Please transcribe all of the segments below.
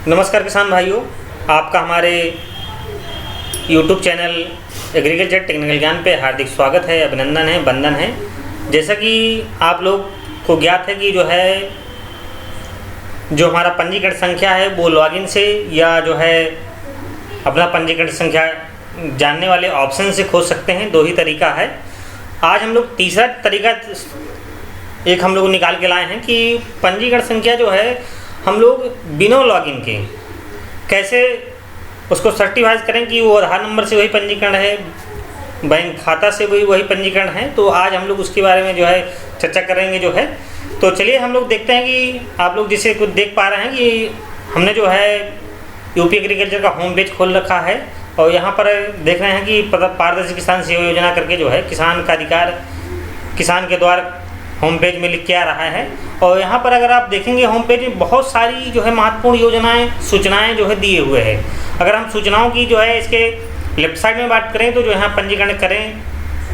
नमस्कार किसान भाइयों, आपका हमारे YouTube चैनल एग्रीकल्चर टेक्निकल ज्ञान पे हार्दिक स्वागत है, अभिनंदन है, वंदन है। जैसा कि आप लोग को ज्ञात है कि जो हमारा पंजीकरण संख्या है वो लॉगिन से या जो है अपना पंजीकरण संख्या जानने वाले ऑप्शन से खोज सकते हैं। दो ही तरीका है। आज हम लोग तीसरा तरीका एक हम लोग निकाल के लाए हैं कि पंजीकरण संख्या जो है हम लोग बिना लॉगिन के कैसे उसको सर्टिफाइज करें कि वो आधार नंबर से वही पंजीकरण है, बैंक खाता से वही पंजीकरण है। तो आज हम लोग उसके बारे में जो है चर्चा करेंगे जो है। तो चलिए हम लोग देखते हैं कि आप लोग जिसे कुछ देख पा रहे हैं कि हमने जो है यूपी एग्रीकल्चर का होम पेज खोल रखा है और यहाँ पर देख रहे हैं कि पारदर्शी किसान सेवा योजना करके जो है किसान का अधिकार किसान के द्वारा होम पेज में लिख के आ रहा है। और यहाँ पर अगर आप देखेंगे होम पेज में बहुत सारी जो है महत्वपूर्ण योजनाएं सूचनाएं जो है दिए हुए हैं। अगर हम सूचनाओं की जो है इसके लेफ्ट साइड में बात करें तो जो यहाँ पंजीकरण करें,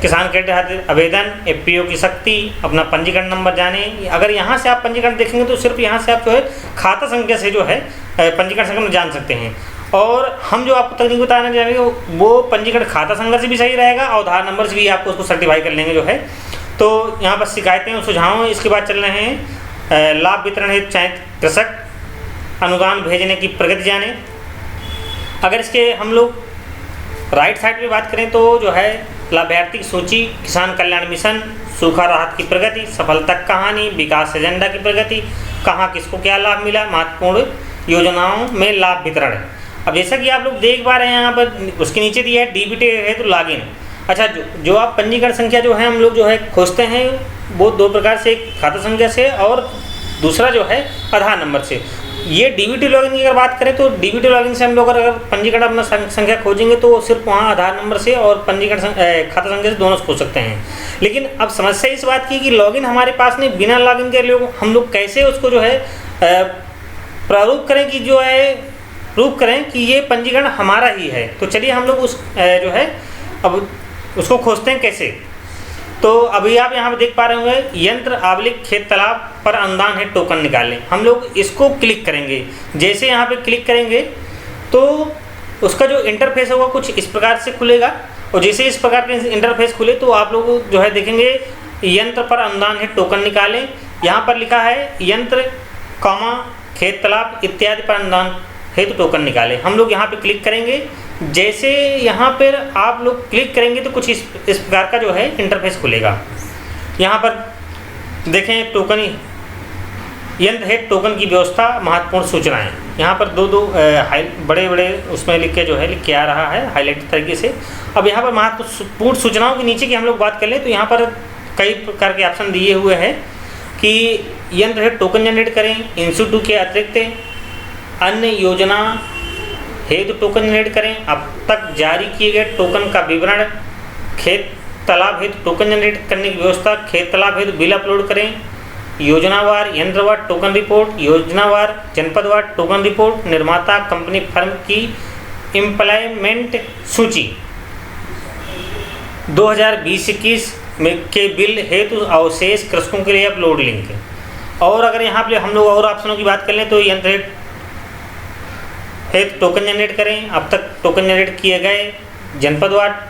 किसान क्रेडिट खातिर आवेदन, एफपीओ की शक्ति, अपना पंजीकरण नंबर जाने। अगर यहाँ से आप पंजीकरण देखेंगे तो सिर्फ यहाँ से आप जो है खाता संख्या से जो है पंजीकरण संख्या में जान सकते हैं। और हम जो आपको तकनीक बताना चाहेंगे वो पंजीकरण खाता संख्या से भी सही रहेगा और आधार नंबर से भी आपको उसको सर्टिफाई कर लेंगे जो है। तो यहाँ पर शिकायतें और सुझाव इसके बाद चल रहे हैं। लाभ वितरण हेतु चयनित कृषक अनुदान भेजने की प्रगति जाने। अगर इसके हम लोग राइट साइड पे बात करें तो जो है लाभार्थी की सूची, किसान कल्याण मिशन, सूखा राहत की प्रगति, सफलता कहानी, विकास एजेंडा की प्रगति, कहाँ किसको क्या लाभ मिला, महत्वपूर्ण योजनाओं में लाभ वितरण। अब जैसा कि आप लोग देख पा रहे हैं यहाँ पर उसके नीचे दिया है डीबीटी है तो लॉगिन। अच्छा, जो आप पंजीकरण संख्या जो है हम लोग जो है खोजते हैं वो दो प्रकार से, एक खाता संख्या से और दूसरा जो है आधार नंबर से। ये डीबीटी लॉगिन की अगर बात करें तो डीबीटी लॉगिन से हम लोग अगर पंजीकरण अपना संख्या खोजेंगे तो सिर्फ वहाँ आधार नंबर से और पंजीकरण खाता संख्या से दोनों से खोज सकते हैं। लेकिन अब समस्या इस बात की कि लॉगिन हमारे पास नहीं, बिना लॉगिन के लोग हम लोग कैसे उसको जो है प्रारूप करें कि जो है प्रूव करें कि ये पंजीकरण हमारा ही है। तो चलिए हम लोग उस जो है अब उसको खोजते हैं कैसे। तो अभी आप यहाँ पे देख पा रहे होंगे यंत्र आबलिक खेत तालाब पर अनुदान है टोकन निकालें। हम लोग इसको क्लिक करेंगे। जैसे यहाँ पे क्लिक करेंगे तो उसका जो इंटरफेस होगा कुछ इस प्रकार से खुलेगा और जैसे इस प्रकार के इंटरफेस खुले तो आप लोग जो है देखेंगे यंत्र पर अनुदान है टोकन निकालें। यहाँ पर लिखा है यंत्र कॉमा खेत तालाब इत्यादि पर अनुदान है तो टोकन निकालें। हम लोग यहाँ पे क्लिक करेंगे। जैसे यहाँ पर आप लोग क्लिक करेंगे तो कुछ इस प्रकार का जो है इंटरफेस खुलेगा। यहाँ पर देखें टोकन यंत्र है टोकन की व्यवस्था, महत्वपूर्ण सूचनाएं। यहाँ पर दो बड़े बड़े उसमें लिख के आ रहा है हाईलाइट तरीके से। अब यहाँ पर महत्वपूर्ण सूचनाओं के नीचे की हम लोग बात कर लें तो यहाँ पर कई प्रकार के ऑप्शन दिए हुए हैं कि यंत्र है टोकन जनरेट करें, इंस्टीट्यूट के अतिरिक्त अन्य योजना हेतु टोकन जनरेट करें, अब तक जारी किए गए टोकन का विवरण, खेत तालाब हेतु टोकन जनरेट करने की व्यवस्था, खेत तालाब हेतु बिल अपलोड करें, योजनावार यंत्रवार टोकन रिपोर्ट, योजनावार जनपदवार टोकन रिपोर्ट, निर्माता कंपनी फर्म की एम्प्लॉयमेंट सूची 2020-21 में के बिल हेतु अवशेष कृषकों के लिए अपलोड लिंक। और अगर यहाँ पे हम लोग और ऑप्शनों की बात कर लें तो यंत्र हेतु टोकन जनरेट करें, अब तक टोकन जनरेट किए गए, जनपदवार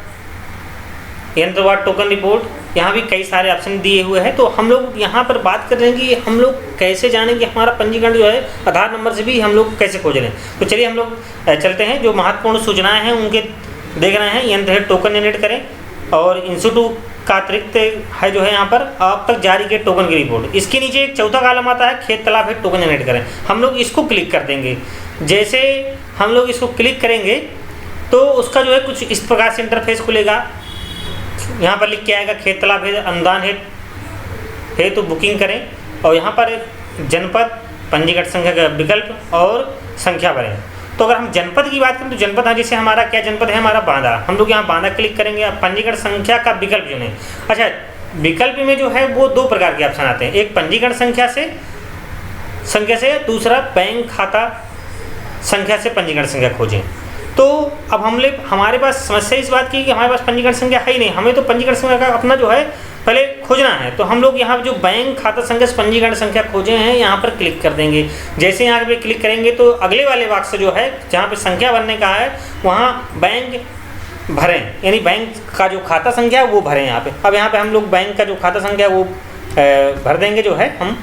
यंत्रवार टोकन रिपोर्ट। यहाँ भी कई सारे ऑप्शन दिए हुए हैं। तो हम लोग यहाँ पर बात कर रहे हैं कि हम लोग कैसे जानें कि हमारा पंजीकरण जो है आधार नंबर से भी हम लोग कैसे खोज रहे हैं। तो चलिए हम लोग चलते हैं। जो महत्वपूर्ण सूचनाएं हैं उनके देख रहे हैं। यंत्र हेतु टोकन जनरेट करें और इंस्टीट्यूट का अतिरिक्त है जो है यहाँ पर अब तक जारी किए टोकन की रिपोर्ट। इसके नीचे एक चौथा कॉलम आता है खेत तालाब हेतु टोकन जनरेट करें। हम लोग इसको क्लिक कर देंगे। जैसे हम लोग इसको क्लिक करेंगे तो उसका जो है कुछ इस प्रकार से इंटरफेस खुलेगा। यहाँ पर लिख के आएगा खेत तालाब हेतु अनुदान हेतु बुकिंग करें और यहाँ पर जनपद, पंजीकरण संख्या का विकल्प और संख्या भरें। तो अगर हम जनपद की बात करें तो जनपद है, जैसे हमारा क्या जनपद है, हमारा बांदा। हम लोग यहाँ बांदा क्लिक करेंगे। अब पंजीकरण संख्या का विकल्प चुनें। अच्छा, विकल्प में जो है वो दो प्रकार के ऑप्शन आते हैं, एक पंजीकरण संख्या से, दूसरा बैंक खाता संख्या से पंजीकरण संख्या खोजें। तो अब हमारे पास समस्या इस बात की कि हमारे पास पंजीकरण संख्या है ही नहीं। हमें तो पंजीकरण संख्या का अपना जो है पहले खोजना है। तो हम लोग यहाँ जो बैंक खाता संख्या पंजीकरण संख्या खोजे हैं यहाँ पर क्लिक कर देंगे। जैसे यहाँ पे क्लिक करेंगे तो अगले वाले बॉक्स जो है जहाँ पे संख्या भरने का है वहाँ बैंक भरें, यानी बैंक का जो खाता संख्या है वो भरें यहाँ पे। अब यहाँ पे हम लोग बैंक का जो खाता संख्या है वो भर देंगे, जो है हम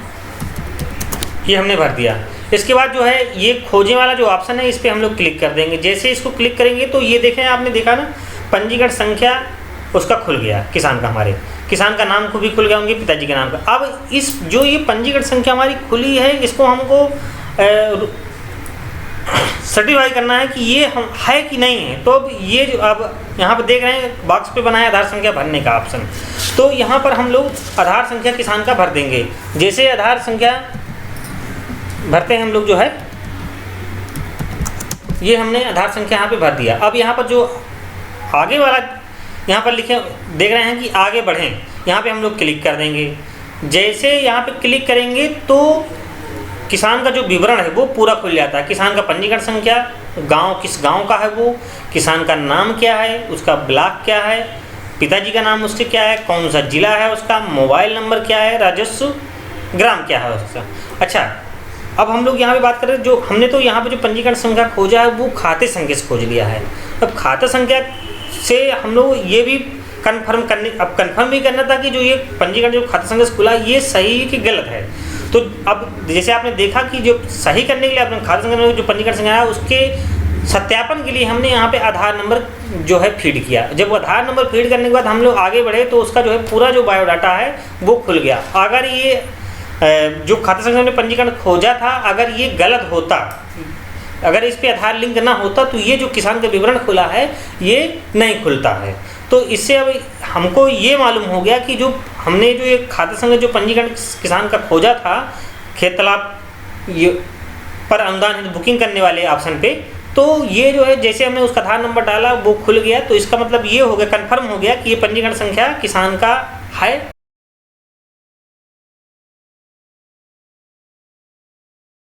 ये हमने भर दिया। इसके बाद जो है ये खोजे वाला जो ऑप्शन है इस पर हम लोग क्लिक कर देंगे। जैसे इसको क्लिक करेंगे तो ये देखें, आपने देखा ना पंजीकरण संख्या उसका खुल गया, किसान का, हमारे किसान का नाम को भी खुल गया, उनके पिताजी के नाम का। अब इस जो ये पंजीकरण संख्या हमारी खुली है इसको हमको सर्टिफाई करना है कि ये हम है कि नहीं है। तो अब ये जो अब यहाँ पर देख रहे हैं बॉक्स पे बनाया आधार संख्या भरने का ऑप्शन, तो यहाँ पर हम लोग आधार संख्या किसान का भर देंगे। जैसे आधार संख्या भरते हैं हम लोग, जो है ये हमने आधार संख्या यहाँ पे भर दिया। अब यहाँ पर जो आगे वाला यहाँ पर लिखे देख रहे हैं कि आगे बढ़ें, यहाँ पे हम लोग क्लिक कर देंगे। जैसे यहाँ पे क्लिक करेंगे तो किसान का जो विवरण है वो पूरा खुल जाता है। किसान का पंजीकरण संख्या, गांव किस गांव का है वो, किसान का नाम क्या है, उसका ब्लॉक क्या है, पिताजी का नाम उसके क्या है, कौन सा जिला है उसका, मोबाइल नंबर क्या है, राजस्व ग्राम क्या है उसका। अच्छा, अब हम लोग यहाँ पे बात करें, जो हमने तो यहाँ पे जो पंजीकरण संख्या खोजा है वो खाते संख्या से खोज लिया है। अब खाता संख्या से हम लोग ये भी कंफर्म भी करना था कि जो ये पंजीकरण जो खाता संख्या से खुला ये सही कि गलत है। तो अब जैसे आपने देखा कि जो सही करने के लिए अपने खाता संख्या में जो पंजीकरण संख्या है उसके सत्यापन के लिए हमने यहाँ पे आधार नंबर जो है फीड किया। जब आधार नंबर फीड करने के बाद हम लोग आगे बढ़े तो उसका जो है पूरा जो बायोडाटा है वो खुल गया। अगर ये जो खाता संख्या में पंजीकरण खोजा था अगर ये गलत होता, अगर इस पे आधार लिंक ना होता तो ये जो किसान का विवरण खुला है ये नहीं खुलता है। तो इससे अब हमको ये मालूम हो गया कि जो हमने जो ये खाता संख्या जो पंजीकरण किसान का खोजा था खेत तालाब ये पर अनुदान बुकिंग करने वाले ऑप्शन पे, तो ये जो है जैसे हमने उसका आधार नंबर डाला वो खुल गया। तो इसका मतलब ये हो गया, कन्फर्म हो गया कि ये पंजीकरण संख्या किसान का है।